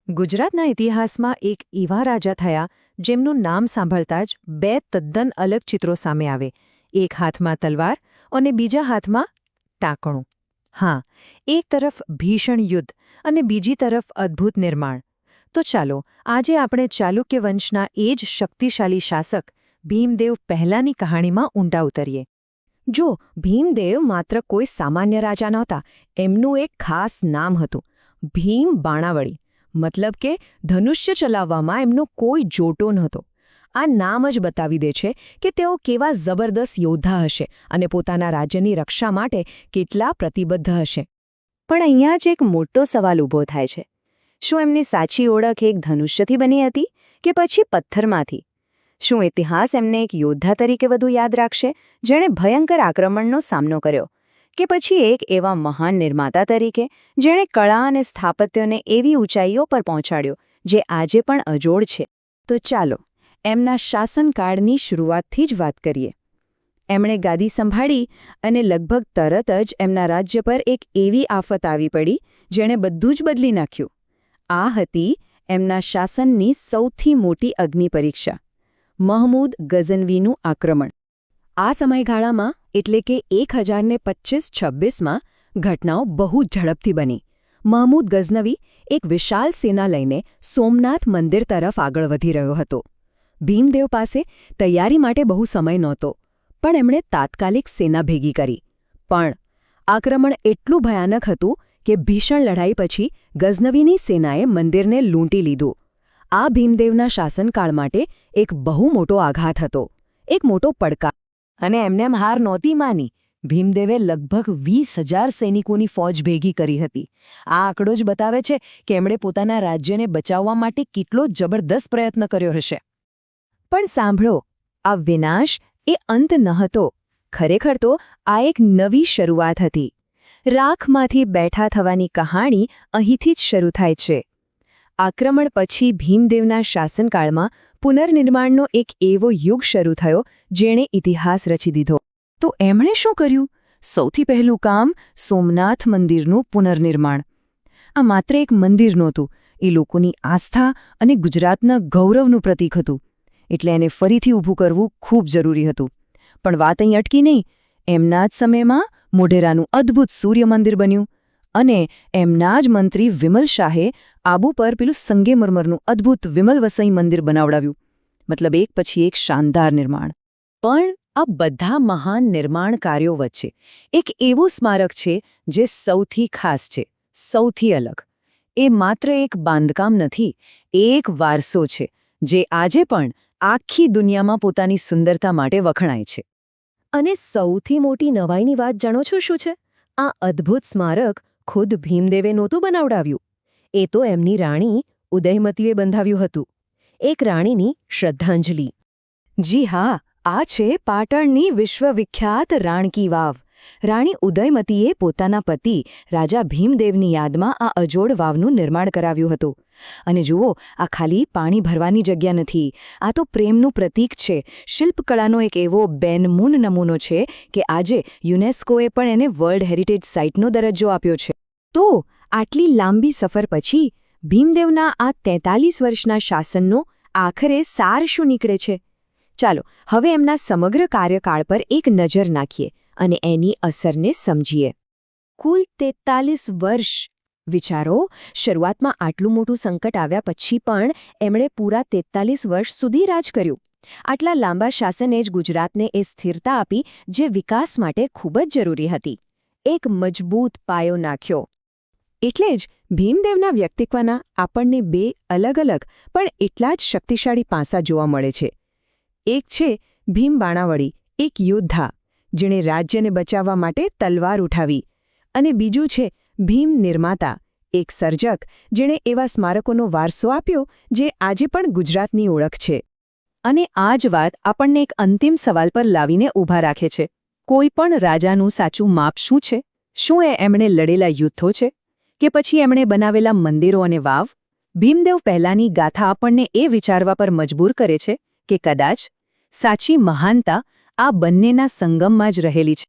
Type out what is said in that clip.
ગુજરાતના ઇતિહાસમાં એક એવા રાજા થયા જેમનું નામ સાંભળતા જ બે તદ્દન અલગ ચિત્રો સામે આવે, એક હાથમાં તલવાર અને બીજા હાથમાં ટાંકણું. હા, એક તરફ ભીષણ યુદ્ધ અને બીજી તરફ અદ્ભુત નિર્માણ. તો ચાલો આજે આપણે ચાલુક્ય વંશના એ જ શક્તિશાળી શાસક ભીમદેવ પહેલાની કહાણીમાં ઊંડા ઉતરીએ. જો ભીમદેવ માત્ર કોઈ સામાન્ય રાજા નહોતા, એમનું એક ખાસ નામ હતું, ભીમ બાણાવળી. મતલબ કે ધનુષ્ય ચલાવવામાં એમનો કોઈ જોટો નહોતો. આ નામ જ બતાવી દે છે કે તેઓ કેવા જબરદસ્ત યોદ્ધા હશે અને પોતાના રાજ્યની રક્ષા માટે કેટલા પ્રતિબદ્ધ હશે. પણ અહીંયા જ એક મોટો સવાલ ઊભો થાય છે. શું એમની સાચી ઓળખ એક ધનુષ્યથી બની હતી કે પછી પથ્થરમાંથી? શું ઇતિહાસ એમને એક યોદ્ધા તરીકે વધુ યાદ રાખશે જેણે ભયંકર આક્રમણનો સામનો કર્યો, કે પછી એક એવા મહાન નિર્માતા તરીકે જેણે કળા અને સ્થાપત્યોને એવી ઊંચાઈઓ પર પહોંચાડ્યો જે આજે પણ અજોડ છે? તો ચાલો એમના શાસનકાળની શરૂઆતથી જ વાત કરીએ. એમણે ગાદી સંભાળી અને લગભગ તરત જ એમના રાજ્ય પર એક એવી આફત આવી પડી જેણે બધું જ બદલી નાખ્યું. આ હતી એમના શાસનની સૌથી મોટી અગ્નિ પરીક્ષા, મહમૂદ ગઝનવીનું આક્રમણ. આ સમયગાળામાં એટલે કે 1025-26માં ઘટનાઓ બહુ ઝડપથી બની. મહમૂદ ગઝનવી એક વિશાળ સેના લઈને સોમનાથ મંદિર તરફ આગળ વધી રહ્યો હતો. ભીમદેવ પાસે તૈયારી માટે બહુ સમય નહોતો, પણ એમણે તાત્કાલિક સેના ભેગી કરી. પણ આક્રમણ એટલું ભયાનક હતું કે ભીષણ લડાઈ પછી ગઝનવીની સેનાએ મંદિરને લૂંટી લીધું. આ ભીમદેવના શાસનકાળ માટે એક બહુ મોટો આઘાત હતો, એક મોટો પડકાર. અને એમને હાર નહોતી માની. ભીમદેવે લગભગ 20,000 સૈનિકોની ફોજ ભેગી કરી હતી. આ આંકડો જ બતાવે છે કે એમણે પોતાના રાજ્યને બચાવવા માટે કેટલો જબરદસ્ત પ્રયત્ન કર્યો હશે. પણ સાંભળો, આ વિનાશ એ અંત નહોતો. ખરેખર તો આ એક નવી શરૂઆત હતી. રાખમાંથી બેઠા થવાની કહાણી અહીંથી જ શરૂ થાય છે. આક્રમણ પછી ભીમદેવના શાસનકાળમાં પુનર્નિર્માણનો એક એવો યુગ શરૂ થયો જેણે ઇતિહાસ રચી દીધો. તો એમણે શું કર્યું? સૌથી પહેલું કામ સોમનાથ મંદિરનું પુનર્નિર્માણ. આ માત્ર એક મંદિર નહોતું, એ લોકોની આસ્થા અને ગુજરાતના ગૌરવનું પ્રતીક હતું. એટલે એને ફરીથી ઊભું કરવું ખૂબ જરૂરી હતું. પણ વાત અહીં અટકી નહીં. એમના જ સમયમાં મોઢેરાનું અદ્ભુત સૂર્ય મંદિર બન્યું અને એમના જ મંત્રી વિમલ શાહે આબુ પર પેલું સંગેમરમરનું અદ્ભુત વિમલ વસઈ મંદિર બનાવડાવ્યું. મતલબ એક પછી એક શાનદાર નિર્માણ. પણ આ બધા મહાન નિર્માણ કાર્યો વચ્ચે એક એવું સ્મારક છે જે સૌથી ખાસ છે, સૌથી અલગ. એ માત્ર એક બાંધકામ નથી, એ એક વારસો છે જે આજે પણ આખી દુનિયામાં પોતાની સુંદરતા માટે વખણાય છે. અને સૌથી મોટી નવાઈની વાત જાણો છો શું છે? આ અદ્ભુત સ્મારક ખુદ ભીમદેવે નહોતું બનાવડાવ્યું. એ તો એમની રાણી ઉદયમતીએ બંધાવ્યું હતું. એક રાણીની શ્રદ્ધાંજલિ. જી હા, આ છે પાટણની વિશ્વવિખ્યાત રાણકી વાવ. રાણી ઉદયમતીએ પોતાના પતિ રાજા ભીમદેવની યાદમાં આ અજોડ વાવનું નિર્માણ કરાવ્યું હતું. અને જુઓ, આ ખાલી પાણી ભરવાની જગ્યા નથી, આ તો પ્રેમનું પ્રતીક છે. શિલ્પકળાનો એક એવો બેનમૂન નમૂનો છે કે આજે યુનેસ્કોએ પણ એને વર્લ્ડ હેરિટેજ સાઇટનો દરજ્જો આપ્યો છે. તો આટલી લાંબી સફર પછી ભીમદેવના આ 43 વર્ષના શાસનનો આખરે સાર શું નીકળે છે? ચાલો હવે એમના સમગ્ર કાર્યકાળ પર એક નજર નાખીએ અને એની અસરને સમજીએ. કુલ 43 વર્ષ. વિચારો, શરૂઆતમાં આટલું મોટું સંકટ આવ્યા પછી પણ એમણે પૂરા 43 વર્ષ સુધી રાજ કર્યું. આટલા લાંબા શાસને જ ગુજરાતને એ સ્થિરતા આપી જે વિકાસ માટે ખૂબ જ જરૂરી હતી. એક મજબૂત પાયો નાખ્યો. એટલે જ ભીમદેવના વ્યક્તિત્વના આપણને બે અલગ અલગ પણ એટલા જ શક્તિશાળી પાસા જોવા મળે છે. એક છે ભીમ બાણાવળી, એક યોદ્ધા જેણે રાજ્યને બચાવવા માટે તલવાર ઉઠાવી, અને બીજું છે ભીમ નિર્માતા, એક સર્જક જેણે એવા સ્મારકોનો વારસો આપ્યો જે આજે પણ ગુજરાતની ઓળખ છે. અને આ જ વાત આપણને એક અંતિમ સવાલ પર લાવીને ઊભા રાખે છે. કોઈ પણ રાજાનું સાચું માપ શું છે? શું એ એમણે લડેલા યુદ્ધો છે કે પછી એમણે બનાવેલા મંદિરો અને વાવ? ભીમદેવ પહેલાની ગાથા આપણને એ વિચારવા પર મજબૂર કરે છે કે કદાચ સાચી મહાનતા આ બંનેના સંગમમાં જ રહેલી છે.